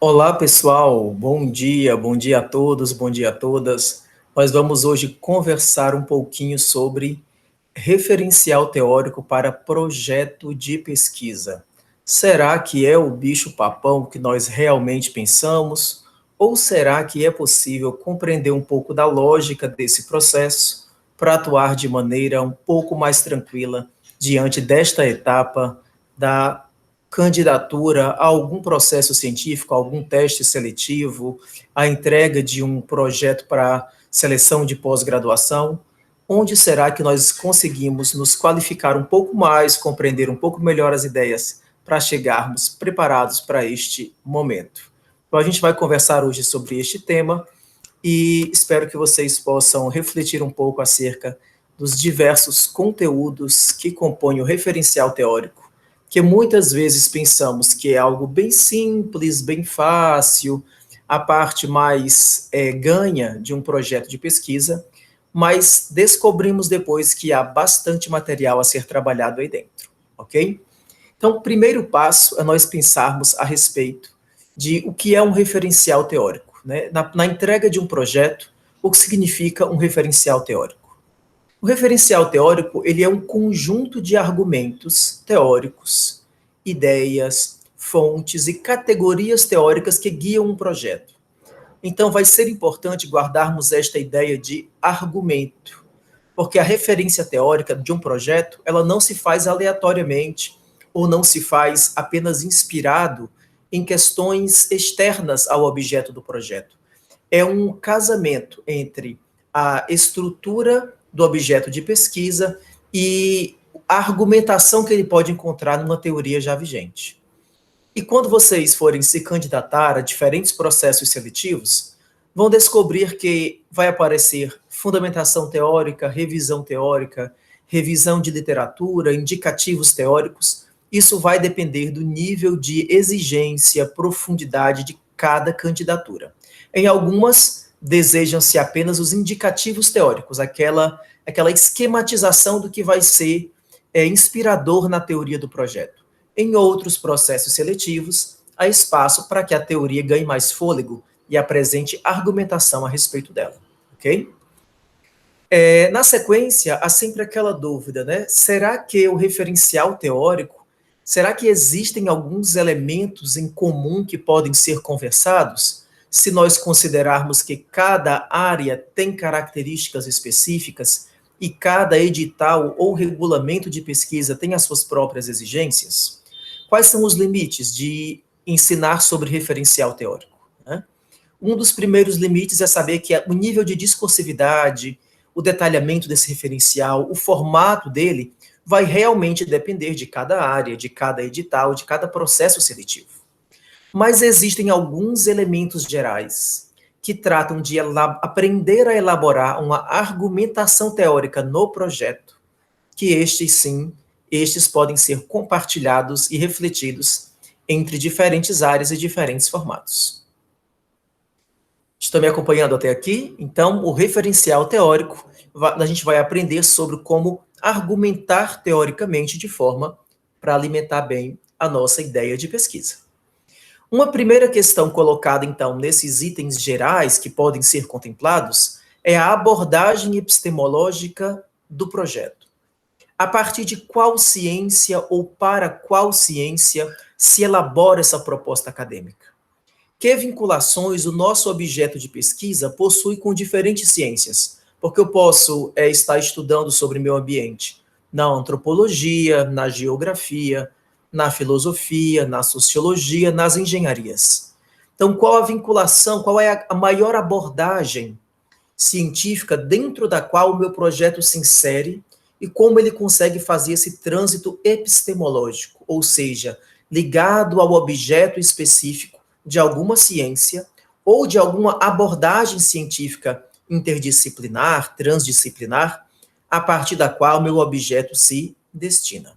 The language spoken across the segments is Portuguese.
Olá, pessoal. Bom dia a todos, bom dia a todas. Nós vamos hoje conversar um pouquinho sobre referencial teórico para projeto de pesquisa. Será que é o bicho-papão que nós realmente pensamos? Ou será que é possível compreender um pouco da lógica desse processo para atuar de maneira um pouco mais tranquila diante desta etapa da candidatura a algum processo científico, a algum teste seletivo, a entrega de um projeto para seleção de pós-graduação? Onde será que nós conseguimos nos qualificar um pouco mais, compreender um pouco melhor as ideias para chegarmos preparados para este momento? Então, a gente vai conversar hoje sobre este tema e espero que vocês possam refletir um pouco acerca dos diversos conteúdos que compõem o referencial teórico, que muitas vezes pensamos que é algo bem simples, bem fácil, a parte mais ganha de um projeto de pesquisa, mas descobrimos depois que há bastante material a ser trabalhado aí dentro, ok? Então, o primeiro passo é nós pensarmos a respeito de o que é um referencial teórico, né? Na entrega de um projeto, o que significa um referencial teórico? O referencial teórico, ele é um conjunto de argumentos teóricos, ideias, fontes e categorias teóricas que guiam um projeto. Então, vai ser importante guardarmos esta ideia de argumento, porque a referência teórica de um projeto, ela não se faz aleatoriamente ou não se faz apenas inspirado em questões externas ao objeto do projeto. É um casamento entre a estrutura do objeto de pesquisa e a argumentação que ele pode encontrar numa teoria já vigente. E quando vocês forem se candidatar a diferentes processos seletivos, vão descobrir que vai aparecer fundamentação teórica, revisão de literatura, indicativos teóricos. Isso vai depender do nível de exigência, profundidade de cada candidatura. Em algumas, desejam-se apenas os indicativos teóricos, aquela esquematização do que vai ser inspirador na teoria do projeto. Em outros processos seletivos, há espaço para que a teoria ganhe mais fôlego e apresente argumentação a respeito dela, ok? Na sequência, há sempre aquela dúvida, né? Será que o referencial teórico, será que existem alguns elementos em comum que podem ser conversados? Se nós considerarmos que cada área tem características específicas e cada edital ou regulamento de pesquisa tem as suas próprias exigências? Quais são os limites de ensinar sobre referencial teórico, né? Um dos primeiros limites é saber que o nível de discursividade, o detalhamento desse referencial, o formato dele, vai realmente depender de cada área, de cada edital, de cada processo seletivo. Mas existem alguns elementos gerais que tratam de aprender a elaborar uma argumentação teórica no projeto, que estes podem ser compartilhados e refletidos entre diferentes áreas e diferentes formatos. Estão me acompanhando até aqui? Então, o referencial teórico, a gente vai aprender sobre como argumentar teoricamente de forma para alimentar bem a nossa ideia de pesquisa. Uma primeira questão colocada, então, nesses itens gerais que podem ser contemplados é a abordagem epistemológica do projeto. A partir de qual ciência ou para qual ciência se elabora essa proposta acadêmica? Que vinculações o nosso objeto de pesquisa possui com diferentes ciências? Porque eu posso estar estudando sobre meio ambiente na antropologia, na geografia, na filosofia, na sociologia, nas engenharias. Então, qual a vinculação, qual é a maior abordagem científica dentro da qual o meu projeto se insere e como ele consegue fazer esse trânsito epistemológico, ou seja, ligado ao objeto específico de alguma ciência ou de alguma abordagem científica interdisciplinar, transdisciplinar, a partir da qual meu objeto se destina.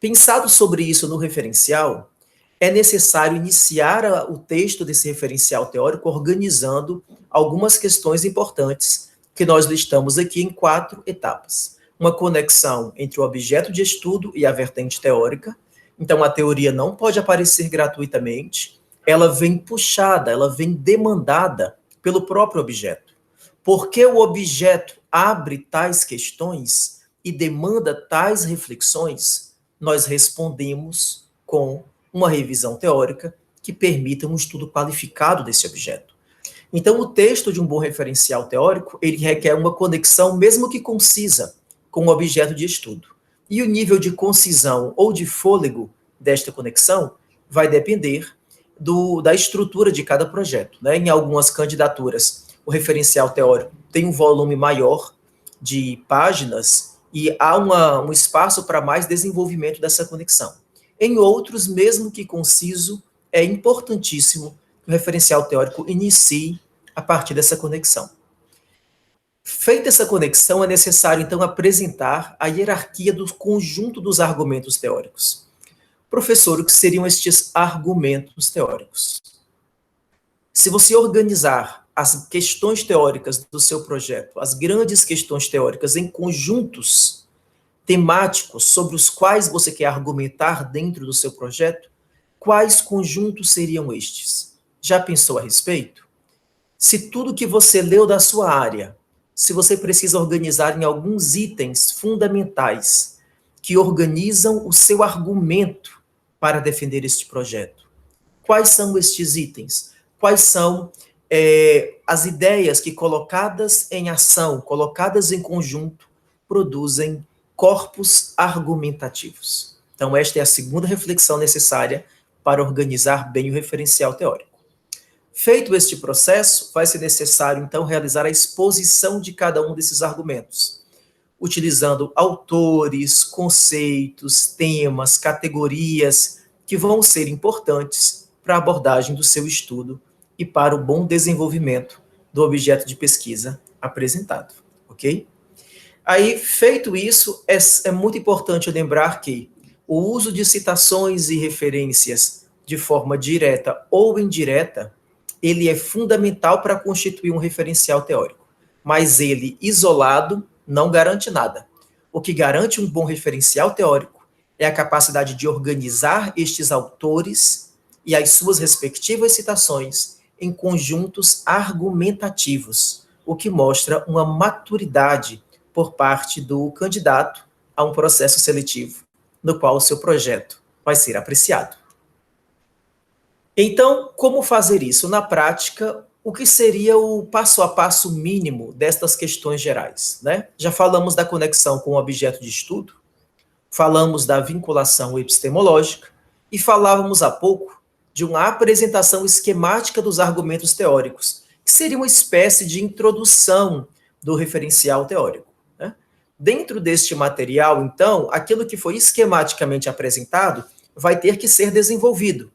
Pensado sobre isso no referencial, é necessário iniciar o texto desse referencial teórico organizando algumas questões importantes que nós listamos aqui em 4 etapas. Uma conexão entre o objeto de estudo e a vertente teórica. Então, a teoria não pode aparecer gratuitamente. ela vem puxada, ela vem demandada pelo próprio objeto. Porque o objeto abre tais questões e demanda tais reflexões, nós respondemos com uma revisão teórica que permita um estudo qualificado desse objeto. Então, o texto de um bom referencial teórico, ele requer uma conexão, mesmo que concisa, com o objeto de estudo. E o nível de concisão ou de fôlego desta conexão vai depender da estrutura de cada projeto. Né? Em algumas candidaturas, o referencial teórico tem um volume maior de páginas e há um espaço para mais desenvolvimento dessa conexão. Em outros, mesmo que conciso, é importantíssimo que o referencial teórico inicie a partir dessa conexão. Feita essa conexão, é necessário, então, apresentar a hierarquia do conjunto dos argumentos teóricos. Professor, o que seriam estes argumentos teóricos? Se você organizar as questões teóricas do seu projeto, as grandes questões teóricas, em conjuntos temáticos sobre os quais você quer argumentar dentro do seu projeto, quais conjuntos seriam estes? Já pensou a respeito? Se tudo que você leu da sua área, se você precisa organizar em alguns itens fundamentais que organizam o seu argumento para defender este projeto, quais são estes itens? Quais são as ideias que, colocadas em ação, colocadas em conjunto, produzem corpos argumentativos? Então, esta é a segunda reflexão necessária para organizar bem o referencial teórico. Feito este processo, vai ser necessário, então, realizar a exposição de cada um desses argumentos, utilizando autores, conceitos, temas, categorias que vão ser importantes para a abordagem do seu estudo e para o bom desenvolvimento do objeto de pesquisa apresentado, ok? Aí, feito isso, é muito importante lembrar que o uso de citações e referências de forma direta ou indireta, ele é fundamental para constituir um referencial teórico, mas ele, isolado, não garante nada. O que garante um bom referencial teórico é a capacidade de organizar estes autores e as suas respectivas citações em conjuntos argumentativos, o que mostra uma maturidade por parte do candidato a um processo seletivo, no qual o seu projeto vai ser apreciado. Então, como fazer isso? Na prática, o que seria o passo a passo mínimo destas questões gerais, né? Já falamos da conexão com o objeto de estudo, falamos da vinculação epistemológica e falávamos há pouco de uma apresentação esquemática dos argumentos teóricos, que seria uma espécie de introdução do referencial teórico, né? Dentro deste material, então, aquilo que foi esquematicamente apresentado vai ter que ser desenvolvido.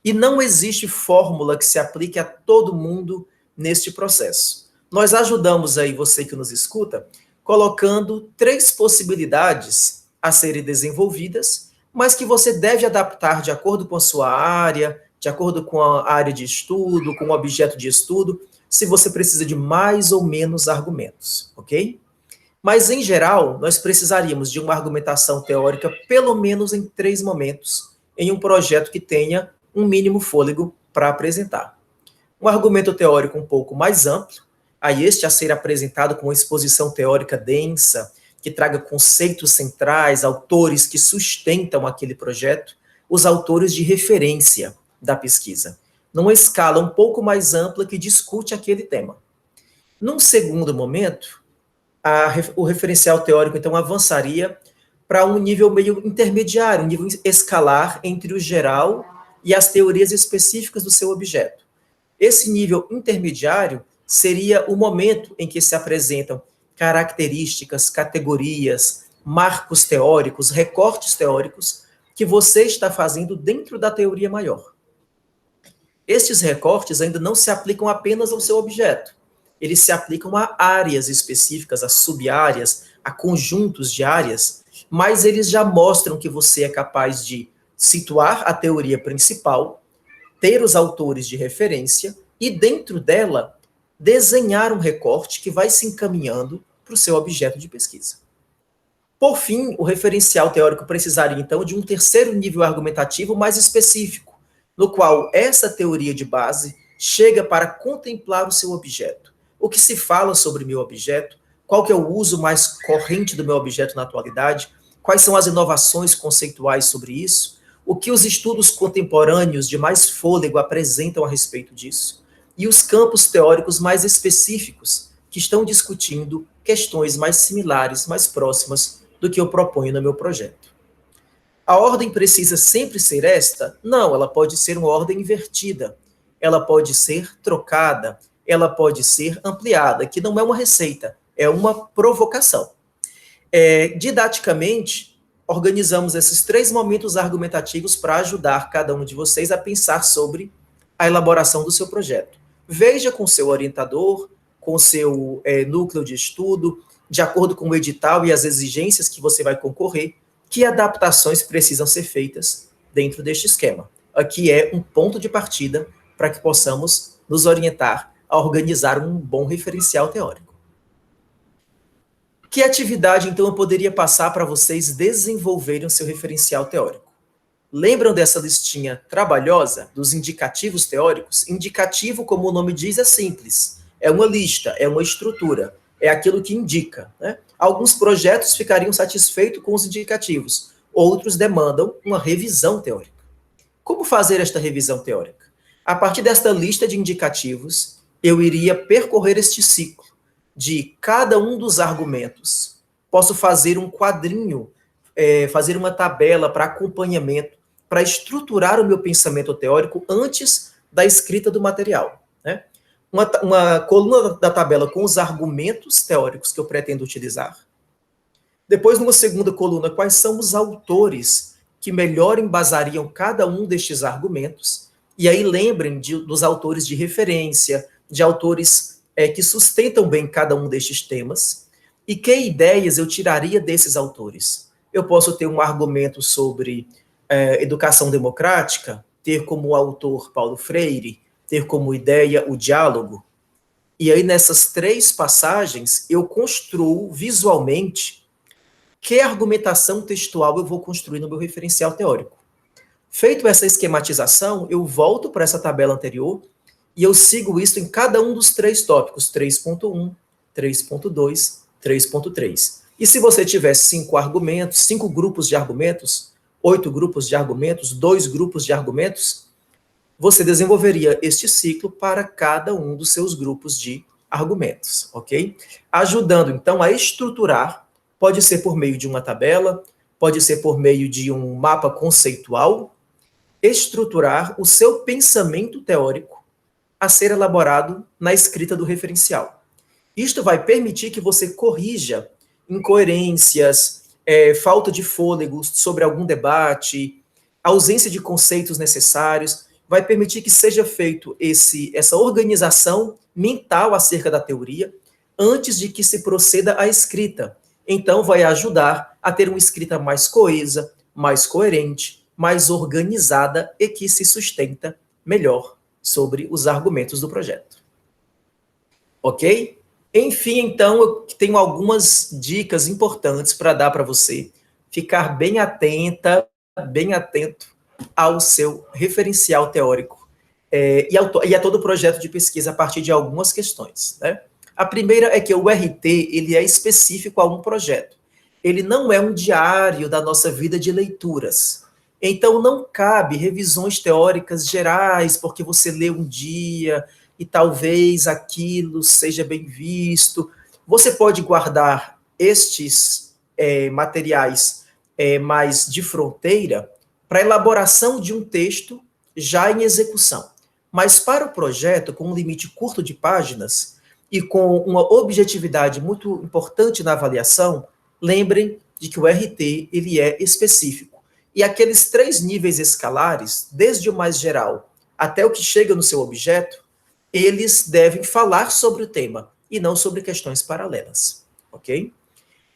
E não existe fórmula que se aplique a todo mundo neste processo. Nós ajudamos aí você que nos escuta, colocando 3 possibilidades a serem desenvolvidas, mas que você deve adaptar de acordo com a sua área, de acordo com a área de estudo, com o objeto de estudo, se você precisa de mais ou menos argumentos, ok? Mas, em geral, nós precisaríamos de uma argumentação teórica pelo menos em 3 momentos, em um projeto que tenha um mínimo fôlego para apresentar. Um argumento teórico um pouco mais amplo, aí este a ser apresentado com uma exposição teórica densa, que traga conceitos centrais, autores que sustentam aquele projeto, os autores de referência da pesquisa, numa escala um pouco mais ampla que discute aquele tema. Num segundo momento, o referencial teórico, então, avançaria para um nível meio intermediário, um nível escalar entre o geral e as teorias específicas do seu objeto. Esse nível intermediário seria o momento em que se apresentam características, categorias, marcos teóricos, recortes teóricos que você está fazendo dentro da teoria maior. Estes recortes ainda não se aplicam apenas ao seu objeto. Eles se aplicam a áreas específicas, a sub-áreas, a conjuntos de áreas, mas eles já mostram que você é capaz de situar a teoria principal, ter os autores de referência e, dentro dela, desenhar um recorte que vai se encaminhando para o seu objeto de pesquisa. Por fim, o referencial teórico precisaria, então, de um terceiro nível argumentativo mais específico, no qual essa teoria de base chega para contemplar o seu objeto. O que se fala sobre meu objeto, qual que é o uso mais corrente do meu objeto na atualidade, quais são as inovações conceituais sobre isso, o que os estudos contemporâneos de mais fôlego apresentam a respeito disso, e os campos teóricos mais específicos que estão discutindo questões mais similares, mais próximas do que eu proponho no meu projeto. A ordem precisa sempre ser esta? Não, ela pode ser uma ordem invertida, ela pode ser trocada, ela pode ser ampliada, que não é uma receita, é uma provocação. Didaticamente, organizamos esses 3 momentos argumentativos para ajudar cada um de vocês a pensar sobre a elaboração do seu projeto. Veja com seu orientador, com seu núcleo de estudo, de acordo com o edital e as exigências que você vai concorrer, que adaptações precisam ser feitas dentro deste esquema. Aqui é um ponto de partida para que possamos nos orientar a organizar um bom referencial teórico. Que atividade, então, eu poderia passar para vocês desenvolverem o seu referencial teórico? Lembram dessa listinha trabalhosa dos indicativos teóricos? Indicativo, como o nome diz, é simples. É uma lista, é uma estrutura, é aquilo que indica, né? Alguns projetos ficariam satisfeitos com os indicativos, outros demandam uma revisão teórica. Como fazer esta revisão teórica? A partir desta lista de indicativos, eu iria percorrer este ciclo de cada um dos argumentos. Posso fazer um quadrinho, fazer uma tabela para acompanhamento, para estruturar o meu pensamento teórico antes da escrita do material, né? Uma coluna da tabela com os argumentos teóricos que eu pretendo utilizar. Depois, numa segunda coluna, quais são os autores que melhor embasariam cada um destes argumentos. E aí lembrem dos autores de referência, de autores que sustentam bem cada um destes temas. E que ideias eu tiraria desses autores? Eu posso ter um argumento sobre educação democrática, ter como autor Paulo Freire, ter como ideia o diálogo. E aí, nessas 3 passagens, eu construo visualmente que argumentação textual eu vou construir no meu referencial teórico. Feito essa esquematização, eu volto para essa tabela anterior e eu sigo isso em cada um dos 3 tópicos, 3.1, 3.2, 3.3. E se você tiver 5 argumentos, 5 grupos de argumentos, 8 grupos de argumentos, 2 grupos de argumentos, você desenvolveria este ciclo para cada um dos seus grupos de argumentos, ok? Ajudando, então, a estruturar, pode ser por meio de uma tabela, pode ser por meio de um mapa conceitual, estruturar o seu pensamento teórico a ser elaborado na escrita do referencial. Isto vai permitir que você corrija incoerências, falta de fôlego sobre algum debate, ausência de conceitos necessários, vai permitir que seja feito essa organização mental acerca da teoria antes de que se proceda à escrita. Então, vai ajudar a ter uma escrita mais coesa, mais coerente, mais organizada e que se sustenta melhor sobre os argumentos do projeto. Ok? Enfim, então, eu tenho algumas dicas importantes para dar para você ficar bem atenta, bem atento ao seu referencial teórico e a todo o projeto de pesquisa a partir de algumas questões, né? A primeira é que o RT ele é específico a um projeto. Ele não é um diário da nossa vida de leituras. Então, não cabe revisões teóricas gerais, porque você lê um dia e talvez aquilo seja bem visto. Você pode guardar estes materiais mais de fronteira para elaboração de um texto já em execução. Mas para o projeto, com um limite curto de páginas e com uma objetividade muito importante na avaliação, lembrem de que o RT ele é específico. E aqueles 3 níveis escalares, desde o mais geral até o que chega no seu objeto, eles devem falar sobre o tema e não sobre questões paralelas, ok?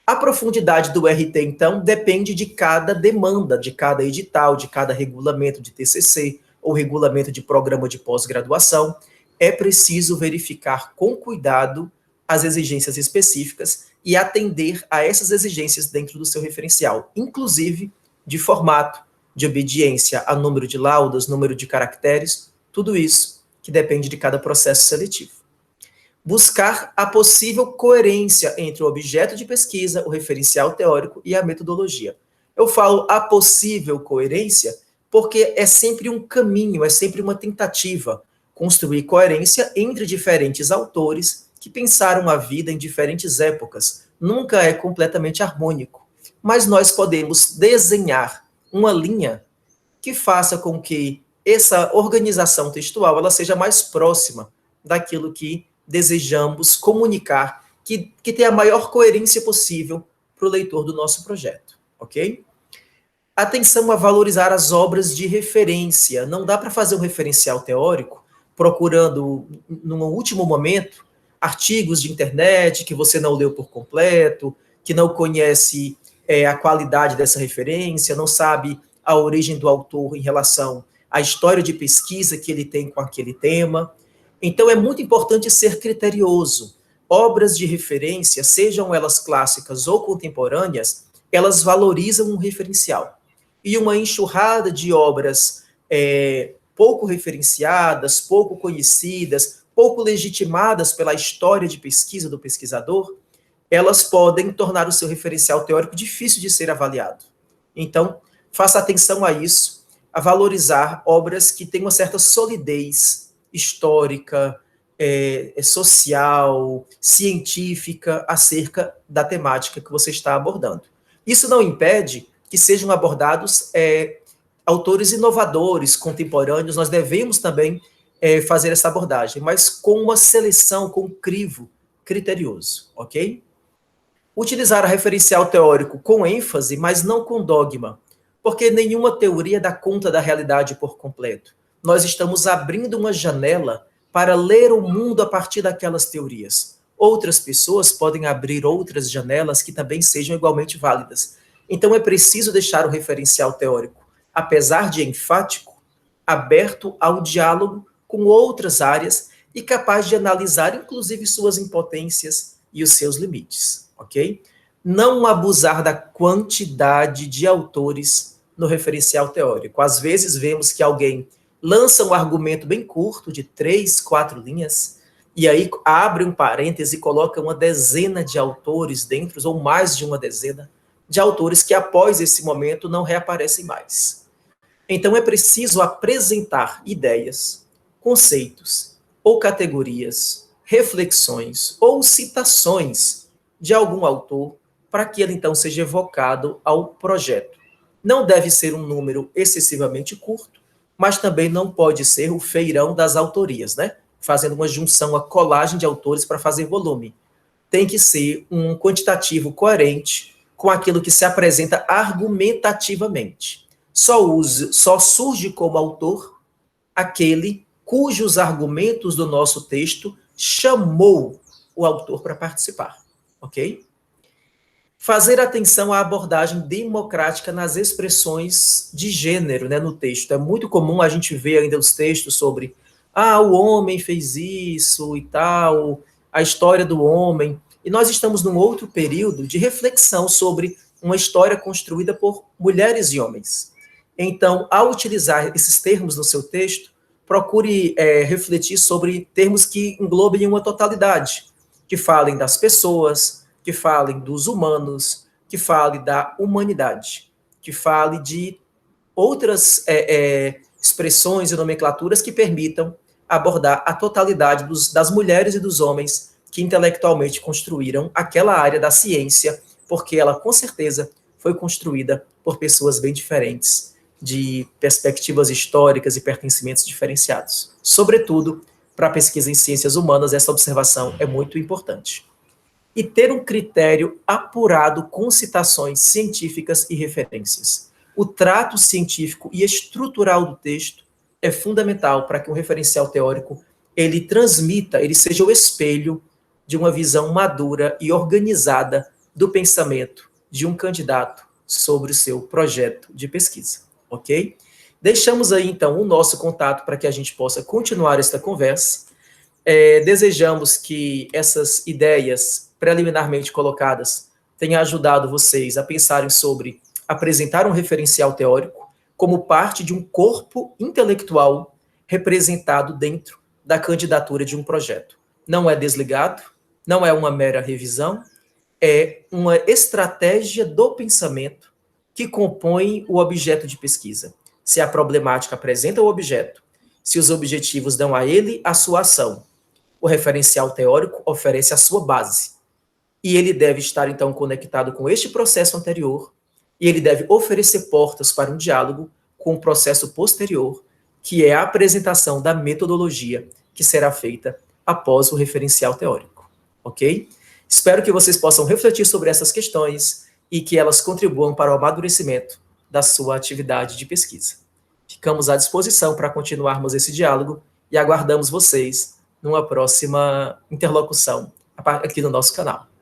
A profundidade do RT, então, depende de cada demanda, de cada edital, de cada regulamento de TCC ou regulamento de programa de pós-graduação. É preciso verificar com cuidado as exigências específicas e atender a essas exigências dentro do seu referencial, inclusive de formato, de obediência a número de laudas, número de caracteres, tudo isso que depende de cada processo seletivo. Buscar a possível coerência entre o objeto de pesquisa, o referencial teórico e a metodologia. Eu falo a possível coerência porque é sempre um caminho, é sempre uma tentativa construir coerência entre diferentes autores que pensaram a vida em diferentes épocas. Nunca é completamente harmônico, mas nós podemos desenhar uma linha que faça com que essa organização textual ela seja mais próxima daquilo que desejamos comunicar, que tenha a maior coerência possível para o leitor do nosso projeto, ok? Atenção a valorizar as obras de referência. Não dá para fazer um referencial teórico procurando, num último momento, artigos de internet que você não leu por completo, que não conhece a qualidade dessa referência, não sabe a origem do autor em relação à história de pesquisa que ele tem com aquele tema. Então, é muito importante ser criterioso. Obras de referência, sejam elas clássicas ou contemporâneas, elas valorizam um referencial. E uma enxurrada de obras pouco referenciadas, pouco conhecidas, pouco legitimadas pela história de pesquisa do pesquisador, elas podem tornar o seu referencial teórico difícil de ser avaliado. Então, faça atenção a isso, a valorizar obras que têm uma certa solidez histórica, social, científica, acerca da temática que você está abordando. Isso não impede que sejam abordados autores inovadores, contemporâneos, nós devemos também fazer essa abordagem, mas com uma seleção, com um crivo criterioso, ok? Utilizar a referencial teórico com ênfase, mas não com dogma, porque nenhuma teoria dá conta da realidade por completo. Nós estamos abrindo uma janela para ler o mundo a partir daquelas teorias. Outras pessoas podem abrir outras janelas que também sejam igualmente válidas. Então é preciso deixar o referencial teórico, apesar de enfático, aberto ao diálogo com outras áreas e capaz de analisar, inclusive, suas impotências e os seus limites, ok? Não abusar da quantidade de autores no referencial teórico. Às vezes vemos que alguém lança um argumento bem curto, de 3, 4 linhas, e aí abre um parêntese e coloca uma dezena de autores dentro, ou mais de uma dezena, de autores que após esse momento não reaparecem mais. Então é preciso apresentar ideias, conceitos ou categorias, reflexões ou citações de algum autor para que ele então seja evocado ao projeto. Não deve ser um número excessivamente curto, mas também não pode ser o feirão das autorias, né? Fazendo uma junção, uma colagem de autores para fazer volume. Tem que ser um quantitativo coerente com aquilo que se apresenta argumentativamente. Só surge como autor aquele cujos argumentos do nosso texto chamou o autor para participar, ok? Fazer atenção à abordagem democrática nas expressões de gênero, né, no texto. É muito comum a gente ver ainda os textos sobre o homem fez isso e tal, a história do homem. E nós estamos num outro período de reflexão sobre uma história construída por mulheres e homens. Então, ao utilizar esses termos no seu texto, procure refletir sobre termos que englobem uma totalidade, que falem das pessoas, que falem dos humanos, que fale da humanidade, que fale de outras expressões e nomenclaturas que permitam abordar a totalidade das mulheres e dos homens que intelectualmente construíram aquela área da ciência, porque ela, com certeza, foi construída por pessoas bem diferentes, de perspectivas históricas e pertencimentos diferenciados. Sobretudo, para a pesquisa em ciências humanas, essa observação é muito importante. E ter um critério apurado com citações científicas e referências. O trato científico e estrutural do texto é fundamental para que um referencial teórico ele transmita, ele seja o espelho de uma visão madura e organizada do pensamento de um candidato sobre o seu projeto de pesquisa, ok? Deixamos aí, então, o nosso contato para que a gente possa continuar esta conversa. Desejamos que essas ideias preliminarmente colocadas tenham ajudado vocês a pensarem sobre apresentar um referencial teórico, como parte de um corpo intelectual representado dentro da candidatura de um projeto. Não é desligado, não é uma mera revisão, é uma estratégia do pensamento que compõe o objeto de pesquisa. Se a problemática apresenta o objeto, se os objetivos dão a ele a sua ação, o referencial teórico oferece a sua base. E ele deve estar, então, conectado com este processo anterior, e ele deve oferecer portas para um diálogo com o processo posterior, que é a apresentação da metodologia que será feita após o referencial teórico. Ok? Espero que vocês possam refletir sobre essas questões e que elas contribuam para o amadurecimento da sua atividade de pesquisa. Ficamos à disposição para continuarmos esse diálogo e aguardamos vocês numa próxima interlocução aqui no nosso canal.